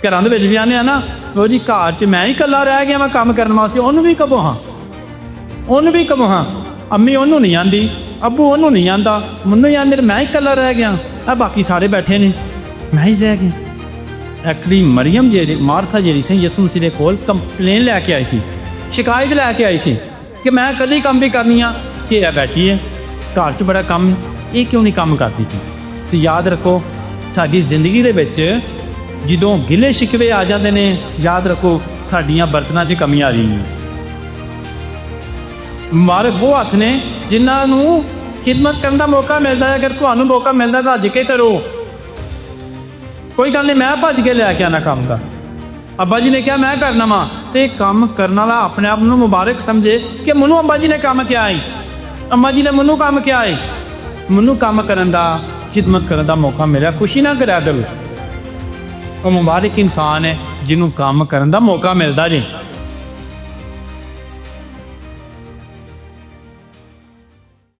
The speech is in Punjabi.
ਘਰਾਂ ਦੇ ਵਿੱਚ ਵੀ ਆਨੇ ਆ ਨਾ ਉਹ ਜੀ ਘਰ 'ਚ ਮੈਂ ਹੀ ਇਕੱਲਾ ਰਹਿ ਗਿਆ ਮੈਂ ਕੰਮ ਕਰਨ ਵਾਸਤੇ, ਉਹਨੂੰ ਵੀ ਕਹੋ ਹਾਂ, ਉਹਨੂੰ ਵੀ ਕਹੋ ਹਾਂ, ਅੰਮੀ ਉਹਨੂੰ ਨਹੀਂ ਆਂਦੀ, ਅੱਬੂ ਉਹਨੂੰ ਨਹੀਂ ਆਂਦਾ, ਮੈਨੂੰ ਹੀ ਆਂਦੇ, ਮੈਂ ਹੀ ਇਕੱਲਾ ਰਹਿ ਗਿਆ, ਆ ਬਾਕੀ ਸਾਰੇ ਬੈਠੇ ਨੇ, ਮੈਂ ਹੀ ਰਹਿ ਗਿਆ। ਐਕਚੁਅਲੀ ਮਰੀਅਮ ਜਿਹੜੀ ਮਾਰਥਾ ਜਿਹੜੀ ਸੀ ਯਿਸੂ ਮਸੀਹ ਦੇ ਕੋਲ ਕੰਪਲੇਨ ਲੈ ਕੇ ਆਈ ਸੀ, ਸ਼ਿਕਾਇਤ ਲੈ ਕੇ ਆਈ ਸੀ ਕਿ ਮੈਂ ਕਦੀ ਕੰਮ ਵੀ ਕਰਨੀ ਆ ਕਿ ਇਹ ਬੈਠੀ ਹੈ ਘਰ 'ਚ ਬੜਾ ਕੰਮ, ਇਹ ਕਿਉਂ ਨਹੀਂ ਕੰਮ ਕਰਦੀ ਪਈ। ਤੇ ਯਾਦ ਰੱਖੋ ਸਾਡੀ ਜ਼ਿੰਦਗੀ ਦੇ ਵਿੱਚ ਜਦੋਂ ਗਿਲੇ ਸ਼ਿਕਵੇ ਆ ਜਾਂਦੇ ਨੇ, ਯਾਦ ਰੱਖੋ ਸਾਡੀਆਂ ਬਰਤਨਾਂ 'ਚ ਕਮੀ ਆ ਰਹੀ ਹੈ। ਮੁਬਾਰਕ ਉਹ ਹੱਥ ਨੇ ਜਿਨ੍ਹਾਂ ਨੂੰ ਖਿਦਮਤ ਕਰਨ ਦਾ ਮੌਕਾ ਮਿਲਦਾ ਹੈ। ਅਗਰ ਤੁਹਾਨੂੰ ਮੌਕਾ ਮਿਲਦਾ ਤਾਂ ਰੱਜ ਕੇ ਕਰੋ, ਕੋਈ ਗੱਲ ਨਹੀਂ ਮੈਂ ਭੱਜ ਕੇ ਲੈ ਕੇ ਆਣਾ ਕੰਮ ਦਾ। ਅੱਬਾ ਜੀ ਨੇ ਕਿਹਾ ਮੈਂ ਕਰਨਾ ਵਾ, ਤੇ ਕੰਮ ਕਰਨ ਵਾਲਾ ਆਪਣੇ ਆਪ ਨੂੰ ਮੁਬਾਰਕ ਸਮਝੇ ਕਿ ਮੈਨੂੰ ਅੱਬਾ ਜੀ ਨੇ ਕੰਮ ਕਿਹਾ ਹੈ, ਅੰਮਾ ਜੀ ਨੇ ਮੈਨੂੰ ਕੰਮ ਕਿਹਾ ਹੈ, ਮੈਨੂੰ ਕੰਮ ਕਰਨ ਦਾ ਖਿਦਮਤ ਕਰਨ ਦਾ ਮੌਕਾ ਮਿਲਿਆ, ਖੁਸ਼ੀ ਨਾ ਕਰਿਆ ਦਿਲ। ਉਹ ਮੁਬਾਰਕ ਇਨਸਾਨ ਹੈ ਜਿਹਨੂੰ ਕੰਮ ਕਰਨ ਦਾ ਮੌਕਾ ਮਿਲਦਾ ਜੀ।